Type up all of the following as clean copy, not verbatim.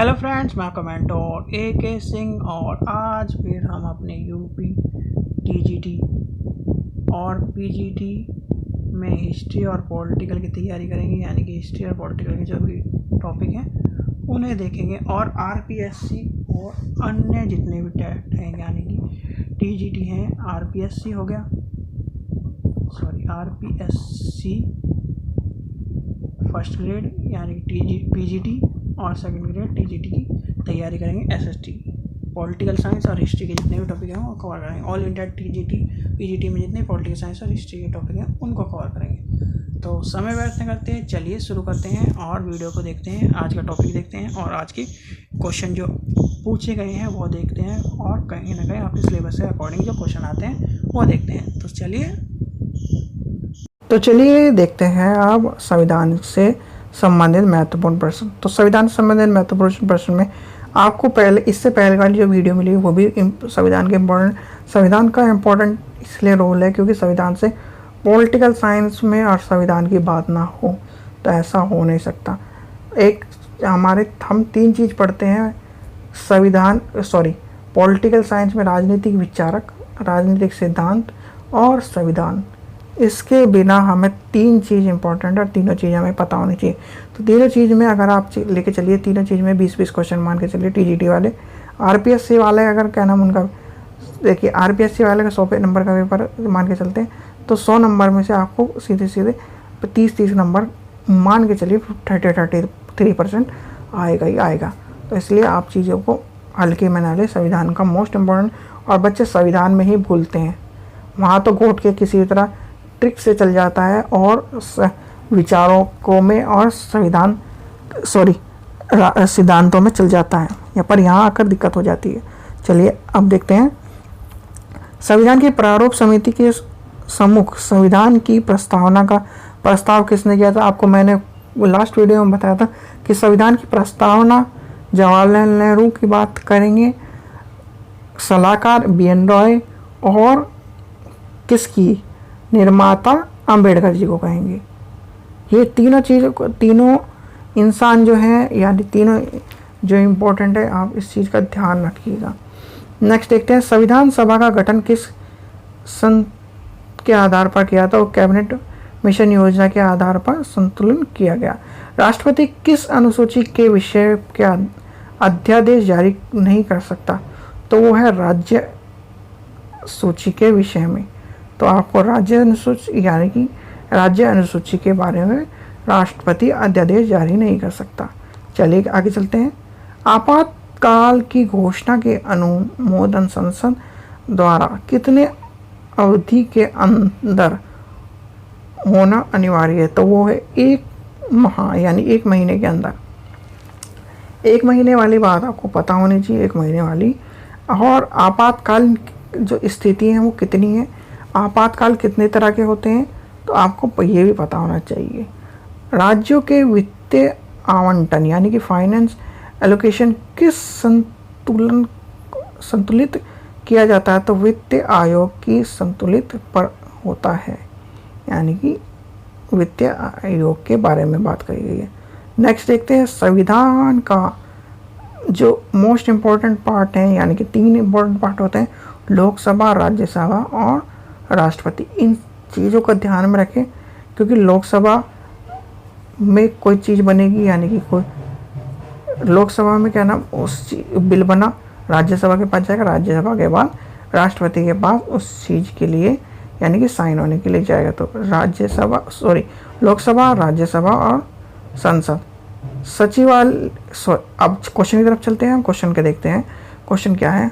Hello friends, मैं commenter AK Singh और आज फिर हम अपने यूपी TGT और PGT में हिस्ट्री और पॉलिटिकल की तैयारी करेंगे। यानी कि हिस्ट्री और पॉलिटिकल के जो भी टॉपिक हैं उन्हें देखेंगे और RPSC और अन्य जितने भी टेस्ट हैं, यानी कि TGT हैं, RPSC हो गया, RPSC फर्स्ट ग्रेड यानी कि PGT और सेकंड ग्रेड TGT की तैयारी करेंगे। SST पॉलिटिकल साइंस और हिस्ट्री के जितने भी टॉपिक हैं वो कवर करेंगे। ऑल इंडिया TGT PGT में जितने पॉलिटिकल साइंस और हिस्ट्री के टॉपिक हैं उनको कवर करेंगे। तो समय व्यर्थ न करते हैं, चलिए शुरू करते हैं और वीडियो को देखते हैं। आज का टॉपिक देखते हैं और आज के क्वेश्चन जो पूछे गए हैं वो देखते हैं और कहीं ना कहीं आपके सिलेबस से अकॉर्डिंग जो क्वेश्चन आते हैं वो देखते हैं। तो चलिए देखते हैं अब संविधान से संबंधित महत्वपूर्ण प्रश्न। तो संविधान से संबंधित महत्वपूर्ण प्रश्न में आपको इससे पहले वाली जो वीडियो मिली वो भी संविधान के संविधान का इम्पोर्टेंट इसलिए रोल है क्योंकि संविधान से पॉलिटिकल साइंस में और संविधान की बात ना हो तो ऐसा हो नहीं सकता। हम तीन चीज़ पढ़ते हैं पॉलिटिकल साइंस में: राजनीतिक विचारक, राजनीतिक सिद्धांत और संविधान। इसके बिना हमें तीन चीज़ इंपॉर्टेंट है और तीनों चीज़ हमें पता होनी चाहिए। तो तीनों चीज़ में अगर आप लेके चलिए, तीनों चीज़ में 20-20 क्वेश्चन मान के चलिए। TGT वाले, RPSC वाले अगर क्या नाम उनका, देखिए RPSC वाले का 100 नंबर का पेपर मान के चलते हैं तो 100 नंबर में से आपको सीधे 30 नंबर मान के चलिए, 33% आएगा ही आएगा। तो इसलिए आप चीज़ों को हल्के में ना ले। संविधान का मोस्ट इम्पोर्टेंट, और बच्चे संविधान में ही भूलते हैं, वहाँ तो घोट के किसी तरह ट्रिक से चल जाता है और विचारों को में और सिद्धांतों में चल जाता है, पर यहाँ आकर दिक्कत हो जाती है। चलिए अब देखते हैं। संविधान की प्रारूप समिति के सम्मुख संविधान की प्रस्तावना का प्रस्ताव किसने किया था? आपको मैंने लास्ट वीडियो में बताया था कि संविधान की प्रस्तावना जवाहरलाल नेहरू की बात करेंगे, सलाहकार BN रॉय, और किसकी, निर्माता अंबेडकर जी को कहेंगे। ये तीनों इंसान जो हैं, यानी तीनों जो इम्पोर्टेंट है, आप इस चीज़ का ध्यान रखिएगा। नेक्स्ट देखते हैं। संविधान सभा का गठन किस सन के आधार पर किया था? वो कैबिनेट मिशन योजना के आधार पर संतुलन किया गया। राष्ट्रपति किस अनुसूची के विषय के अध्यादेश जारी नहीं कर सकता? तो वो है राज्य सूची के विषय में। तो आपको राज्य अनुसूची के बारे में राष्ट्रपति अध्यादेश जारी नहीं कर सकता। चलिए आगे चलते हैं। आपातकाल की घोषणा के अनुमोदन संसद द्वारा कितने अवधि के अंदर होना अनिवार्य है? तो वो है 1 माह, यानी 1 महीने के अंदर। 1 महीने वाली बात आपको पता होनी चाहिए, 1 महीने वाली। और आपातकाल जो स्थिति है वो कितनी है, आपातकाल कितने तरह के होते हैं, तो आपको ये भी पता होना चाहिए। राज्यों के वित्तीय आवंटन यानी कि फाइनेंस एलोकेशन किस संतुलित किया जाता है? तो वित्त आयोग की संतुलित पर होता है, यानी कि वित्त आयोग के बारे में बात करी गई है। नेक्स्ट देखते हैं। संविधान का जो मोस्ट इम्पोर्टेंट पार्ट है, यानी कि 3 इम्पोर्टेंट पार्ट होते हैं: लोकसभा, राज्यसभा और राष्ट्रपति। इन चीज़ों का ध्यान में रखें क्योंकि लोकसभा में कोई चीज़ बनेगी, यानी कि कोई लोकसभा में क्या नाम उस बिल बना, राज्यसभा के पास जाएगा, राज्यसभा के बाद राष्ट्रपति के पास उस चीज़ के लिए, यानी कि साइन होने के लिए जाएगा। तो लोकसभा, राज्यसभा और संसद। सचिवालय। अब क्वेश्चन की तरफ चलते हैं, हम क्वेश्चन के देखते हैं। क्वेश्चन क्या है?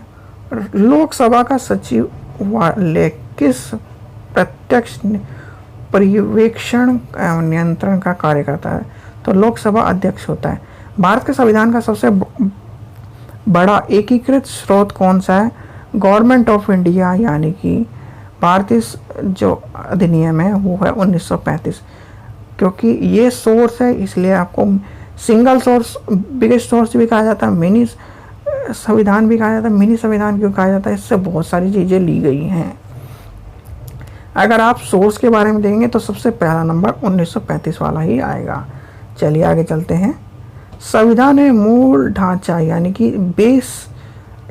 लोकसभा का सचिवालय किस प्रत्यक्ष पर्यवेक्षण एवं नियंत्रण का कार्य करता है? तो लोकसभा अध्यक्ष होता है। भारत के संविधान का सबसे बड़ा एकीकृत स्रोत कौन सा है? गवर्नमेंट ऑफ इंडिया, यानी कि भारतीय जो अधिनियम है वो है 1935। क्योंकि ये सोर्स है इसलिए आपको सिंगल सोर्स, बिगेस्ट सोर्स भी कहा जाता है, मिनी संविधान भी कहा जाता है। मिनी संविधान क्यों कहा जाता है? इससे बहुत सारी चीज़ें ली गई हैं। अगर आप सोर्स के बारे में देखेंगे तो सबसे पहला नंबर 1935 वाला ही आएगा। चलिए आगे चलते हैं। संविधान में मूल ढांचा यानी कि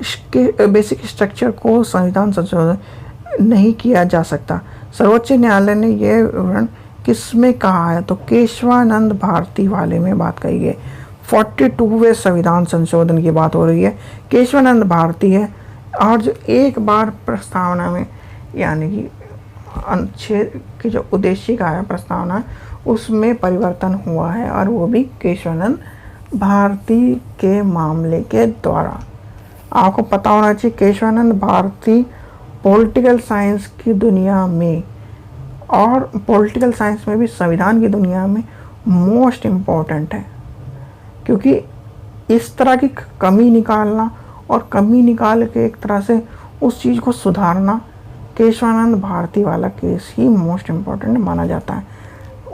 बेसिक स्ट्रक्चर को संविधान संशोधन नहीं किया जा सकता। सर्वोच्च न्यायालय ने यह विवरण किसमें कहा है? तो केशवानंद भारती वाले में बात कही गई। 42वें संविधान संशोधन की बात हो रही है, केशवानंद भारती है। और जो एक बार प्रस्तावना में यानी कि अनुच्छेद की जो उद्देशिका है प्रस्तावना, उसमें परिवर्तन हुआ है और वो भी केशवानंद भारती के मामले के द्वारा। आपको पता होना चाहिए केशवानंद भारती पॉलिटिकल साइंस की दुनिया में और पॉलिटिकल साइंस में भी संविधान की दुनिया में मोस्ट इम्पॉर्टेंट है, क्योंकि इस तरह की कमी निकालना और कमी निकाल के एक तरह से उस चीज़ को सुधारना, केशवानंद भारती वाला केस ही मोस्ट इम्पॉर्टेंट माना जाता है।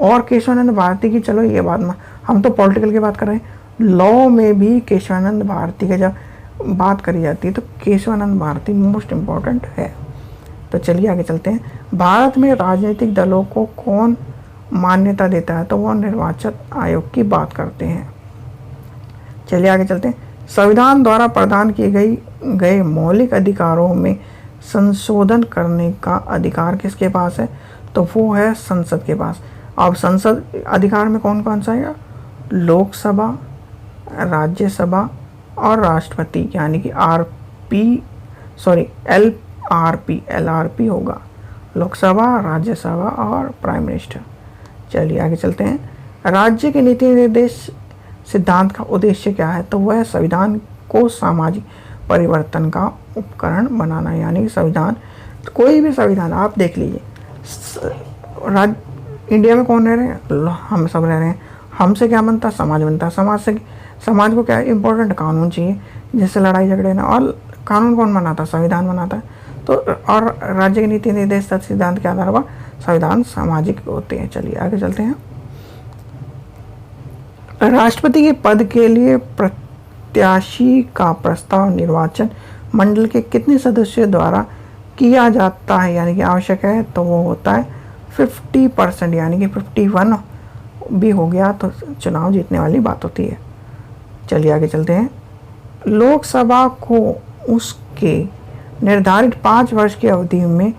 और केशवानंद भारती की, चलो ये बात में हम तो पॉलिटिकल की बात कर रहे हैं, लॉ में भी केशवानंद भारती के जब बात करी जाती है तो केशवानंद भारती मोस्ट इम्पॉर्टेंट है। तो चलिए आगे चलते हैं। भारत में राजनीतिक दलों को कौन मान्यता देता है? तो वह निर्वाचन आयोग की बात करते हैं। चलिए आगे चलते हैं। संविधान द्वारा प्रदान किए गए मौलिक अधिकारों में संशोधन करने का अधिकार किसके पास है? तो वो है संसद के पास। अब संसद अधिकार में कौन कौन सा है? लोकसभा, राज्यसभा और राष्ट्रपति, यानी कि LRP होगा, लोकसभा, राज्यसभा और प्राइम मिनिस्टर। चलिए आगे चलते हैं। राज्य के नीति निर्देश सिद्धांत का उद्देश्य क्या है? तो वह संविधान को सामाजिक परिवर्तन का उपकरण बनाना, यानी संविधान, कोई भी संविधान आप देख लीजिए, इंडिया में कौन रह रहे हैं? हम सब रह रहे हैं। हमसे क्या बनता है? समाज बनता है। समाज को क्या इम्पोर्टेंट? कानून चाहिए, जिससे लड़ाई झगड़े ना। और कानून कौन बनाता है? संविधान बनाता है। तो और राज्य की नीति निर्देश सिद्धांत के आधार पर संविधान सामाजिक होते हैं। चलिए आगे चलते हैं। राष्ट्रपति के पद के लिए प्रत्याशी का प्रस्ताव निर्वाचन मंडल के कितने सदस्यों द्वारा किया जाता है, यानी कि आवश्यक है? तो वो होता है 50%, यानी कि 51 भी हो गया तो चुनाव जीतने वाली बात होती है। चलिए आगे चलते हैं। लोकसभा को उसके निर्धारित 5 वर्ष की अवधि में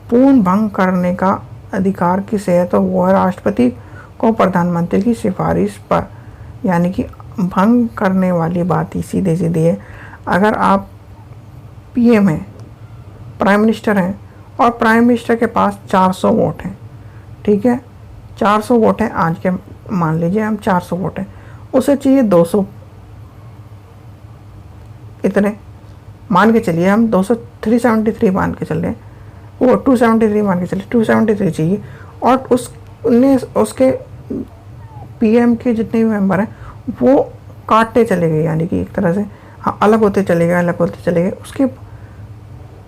पूर्ण भंग करने का अधिकार किसे है? तो वह राष्ट्रपति को प्रधानमंत्री की सिफारिश पर, यानी कि भंग करने वाली बात ही सीधे सीधे है। अगर आप PM हैं, प्राइम मिनिस्टर हैं और प्राइम मिनिस्टर के पास 400 वोट हैं, ठीक है, 400 वोट हैं आज के, मान लीजिए हम 400 वोट हैं, उसे चाहिए 200, इतने मान के चलिए हम 373 मान के चल रहे हैं, वो 273 मान के चलिए 273 चाहिए। और उसके PM के जितने भी मेंबर हैं वो काटते चले गए, यानी कि एक तरह से हाँ अलग होते चले गए। उसके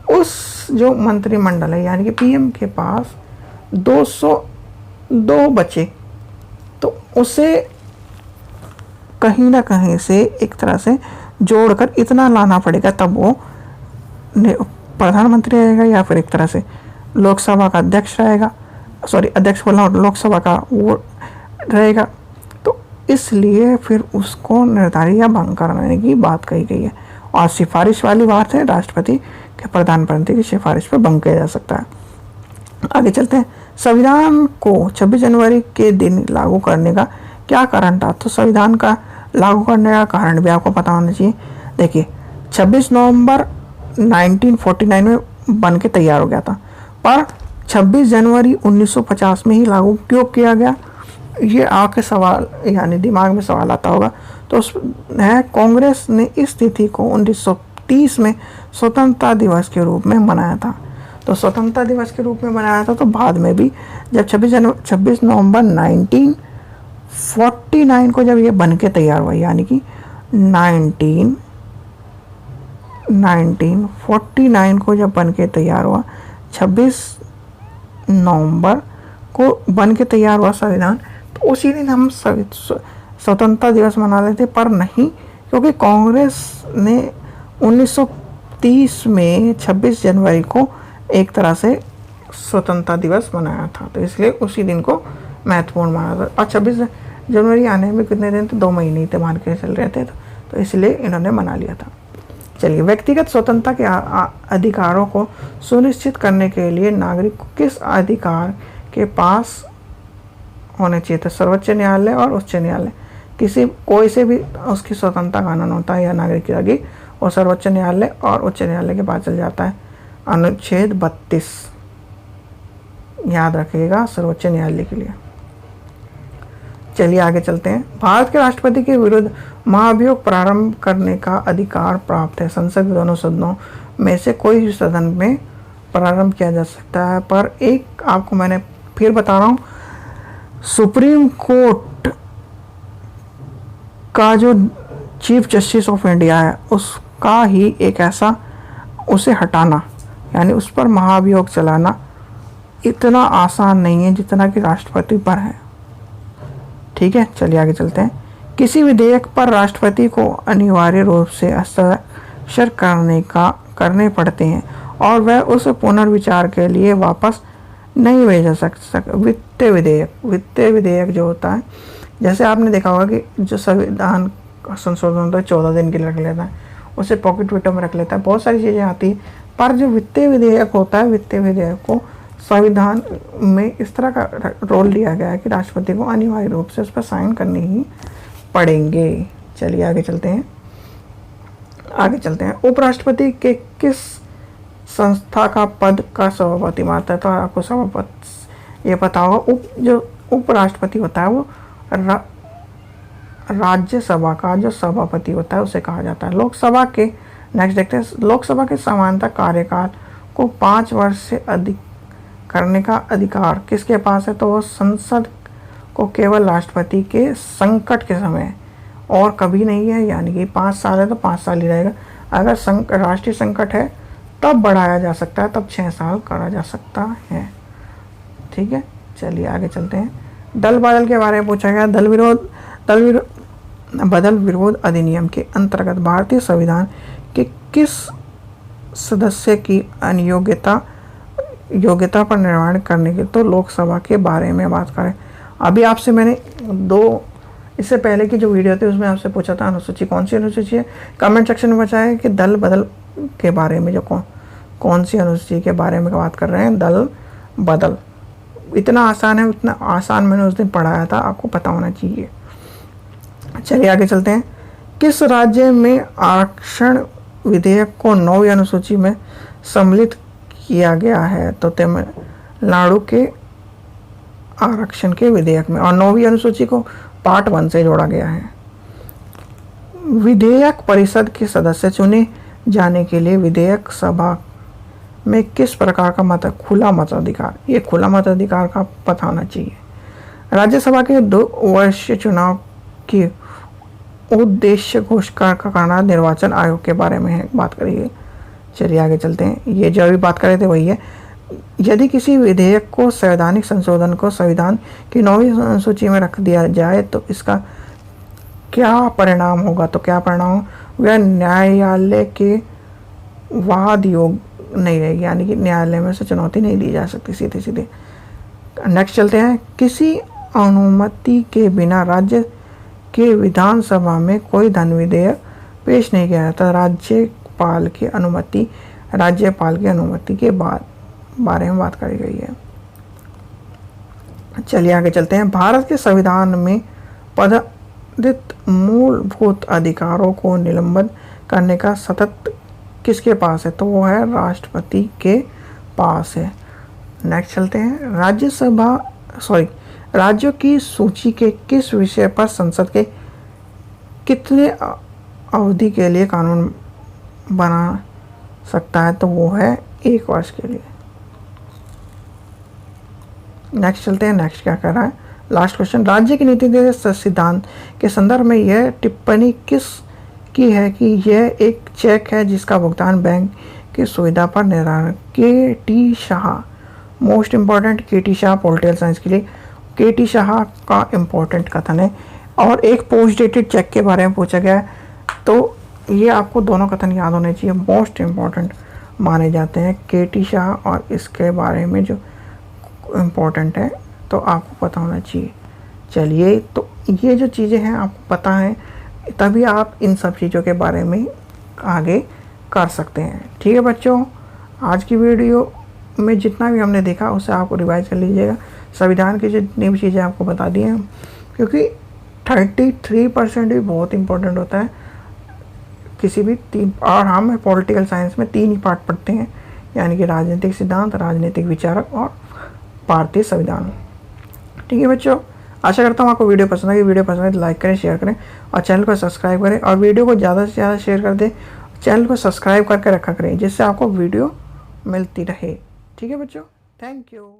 उस जो मंत्रिमंडल है, यानी कि PM के पास 202 बचे, तो उसे कहीं ना कहीं से एक तरह से जोड़कर इतना लाना पड़ेगा, तब वो प्रधानमंत्री रहेगा या फिर एक तरह से लोकसभा का अध्यक्ष रहेगा, लोकसभा का वो रहेगा। तो इसलिए फिर उसको निर्धारित या भंग कराने की बात कही गई है। और सिफारिश वाली बात है, राष्ट्रपति के प्रधानमंत्री की सिफारिश पर भंग किया जा सकता है। आगे चलते हैं। संविधान को 26 जनवरी के दिन लागू करने का क्या कारण था? तो संविधान का लागू करने का कारण भी आपको पता होना चाहिए। देखिए 26 नवंबर 1949 में बन के तैयार हो गया था, पर 26 जनवरी 1950 में ही लागू क्यों किया गया? ये आके सवाल, यानी दिमाग में सवाल आता होगा। तो कांग्रेस ने इस तिथि को 1930 में स्वतंत्रता दिवस के रूप में मनाया था। तो स्वतंत्रता दिवस के रूप में मनाया था, तो बाद में भी जब 26 नवंबर 1949 को जब ये बन के तैयार हुआ, यानी कि 1949 को जब बन के तैयार हुआ, 26 नवंबर को बन के तैयार हुआ संविधान, तो उसी दिन हम स्वतंत्रता दिवस मना लेते, पर नहीं, क्योंकि कांग्रेस ने 1930 में 26 जनवरी को एक तरह से स्वतंत्रता दिवस मनाया था, तो इसलिए उसी दिन को महत्वपूर्ण माना था। और जनवरी आने में कितने दिन थे, 2 महीने ही थे, मान के चल रहे थे, तो इसलिए इन्होंने मना लिया था। चलिए, व्यक्तिगत स्वतंत्रता के अधिकारों को सुनिश्चित करने के लिए नागरिक को किस अधिकार के पास होने चाहिए थे? सर्वोच्च न्यायालय और उच्च न्यायालय, कोई से भी उसकी स्वतंत्रता कानून होता है या नागरिक की लगी, और सर्वोच्च न्यायालय और उच्च न्यायालय के पास चल जाता है। अनुच्छेद 32 याद रखिएगा सर्वोच्च न्यायालय के लिए। चलिए आगे चलते हैं। भारत के राष्ट्रपति के विरुद्ध महाभियोग प्रारंभ करने का अधिकार प्राप्त है। संसद के दोनों सदनों में से कोई भी सदन में प्रारंभ किया जा सकता है। पर एक आपको मैंने फिर बता रहा हूँ, सुप्रीम कोर्ट का जो चीफ जस्टिस ऑफ इंडिया है उसका ही एक ऐसा, उसे हटाना यानी उस पर महाभियोग चलाना इतना आसान नहीं है जितना कि राष्ट्रपति पर है। ठीक है, चलिए आगे चलते हैं। किसी विधेयक पर राष्ट्रपति को अनिवार्य रूप से हस्ताक्षर करने पड़ते हैं और वह उस पुनर्विचार के लिए वापस नहीं भेजा सकता। वित्तीय विधेयक जो होता है, जैसे आपने देखा होगा कि जो संविधान संशोधन होता है 14 दिन के लिए रख लेता है, उसे पॉकेट विटो में रख लेता है, बहुत सारी चीज़ें आती हैं। पर जो वित्तीय विधेयक होता है, वित्तीय विधेयक को संविधान में इस तरह का रोल दिया गया है कि राष्ट्रपति को अनिवार्य रूप से उस पर साइन करने ही पड़ेंगे। चलिए आगे चलते हैं। उपराष्ट्रपति के किस संस्था का पद का सभापति मानता है? तो आपको सभापति ये पता होगा। जो उपराष्ट्रपति होता है वो राज्यसभा का जो सभापति होता है उसे कहा जाता है। लोकसभा के नेक्स्ट देखते हैं। लोकसभा के सामान्यतः कार्यकाल को 5 वर्ष से अधिक करने का अधिकार किसके पास है? तो वो संसद को केवल राष्ट्रपति के संकट के समय और कभी नहीं है, यानी कि 5 साल है तो 5 साल ही रहेगा। अगर राष्ट्रीय संकट है तब बढ़ाया जा सकता है, तब 6 साल करा जा सकता है। ठीक है, चलिए आगे चलते हैं। दल बदल के बारे में पूछा गया। बदल विरोध अधिनियम के अंतर्गत भारतीय संविधान के किस सदस्य की योग्यता पर निर्माण करने के, तो लोकसभा के बारे में बात करें। अभी आपसे मैंने इससे पहले की जो वीडियो थी उसमें आपसे पूछा था अनुसूची कौन सी अनुसूची है। कमेंट सेक्शन में बताया कि दल बदल के बारे में जो कौन सी अनुसूची के बारे में बात कर रहे हैं, दल बदल। इतना आसान है, उतना आसान मैंने उस दिन पढ़ाया था, आपको पता होना चाहिए। चलिए आगे चलते हैं। किस राज्य में आरक्षण विधेयक को 9वीं अनुसूची में सम्मिलित किया गया है? तो तमिलनाडु के आरक्षण के विधेयक में, और 9वीं अनुसूची को पार्ट 1 से जोड़ा गया है। विधेयक परिषद के सदस्य चुने जाने के लिए विधेयक सभा में किस प्रकार का मत? खुला मताधिकार। ये खुला मताधिकार का पता होना चाहिए। राज्यसभा के 2 वर्षीय चुनाव की उद्देश्य घोषणा करना निर्वाचन आयोग के बारे में है, बात करिए। चलिए आगे चलते हैं। ये जो अभी बात कर रहे थे वही है। यदि किसी विधेयक को संवैधानिक संशोधन को संविधान की 9वीं अनुसूची में रख दिया जाए तो इसका क्या परिणाम होगा? तो क्या परिणाम? वह न्यायालय के वाद योग नहीं रहेगी, यानी कि न्यायालय में से चुनौती नहीं दी जा सकती सीधे। नेक्स्ट चलते हैं। किसी अनुमति के बिना राज्य के विधानसभा में कोई धन विधेयक पेश नहीं किया जाता। राज्यपाल की अनुमति के बारे में बात करी गई है। चलिए आगे चलते हैं। भारत के संविधान में प्रदत्त मूलभूत अधिकारों को निलंबित करने का सतत किसके पास है? तो वो है राष्ट्रपति के पास है। नेक्स्ट चलते हैं। राज्यों की सूची के किस विषय पर संसद के कितने अवधि के लिए कानून बना सकता है? तो वो है 1 वर्ष के लिए। नेक्स्ट चलते हैं। नेक्स्ट क्या कर रहा है? Last question. राज्य की नीति के सिद्धांत के संदर्भ में यह टिप्पणी किस की है कि यह एक चेक है जिसका भुगतान बैंक की सुविधा पर निर्धारण। K.T.. Shah, most important K.T.. Shah political science के लिए के.टी. शाह का इम्पोर्टेंट कथन है। और एक पोस्ट डेटेड चेक के बारे में पूछा गया है, तो ये आपको दोनों कथन याद होने चाहिए, मोस्ट इम्पॉर्टेंट माने जाते हैं के.टी. शाह और इसके बारे में जो इम्पोर्टेंट है तो आपको पता होना चाहिए। चलिए, तो ये जो चीज़ें हैं आपको पता है, तभी आप इन सब चीज़ों के बारे में आगे कर सकते हैं। ठीक है बच्चों, आज की वीडियो में जितना भी हमने देखा उसे आप रिवाइज कर लीजिएगा। संविधान की जितनी भी चीज़ें आपको बता दी हैं, क्योंकि 33% भी बहुत इंपॉर्टेंट होता है किसी भी तीन, और हम पॉलिटिकल साइंस में 3 ही पार्ट पढ़ते हैं, यानी कि राजनीतिक सिद्धांत, राजनीतिक विचारक और भारतीय संविधान। ठीक है बच्चों, आशा करता हूँ आपको वीडियो पसंद आई। वीडियो पसंद है तो लाइक करें, शेयर करें और चैनल को सब्सक्राइब करें, और वीडियो को ज़्यादा से ज़्यादा शेयर कर दें। चैनल को सब्सक्राइब करके रखा करें जिससे आपको वीडियो मिलती रहे। ठीक है बच्चों, थैंक यू।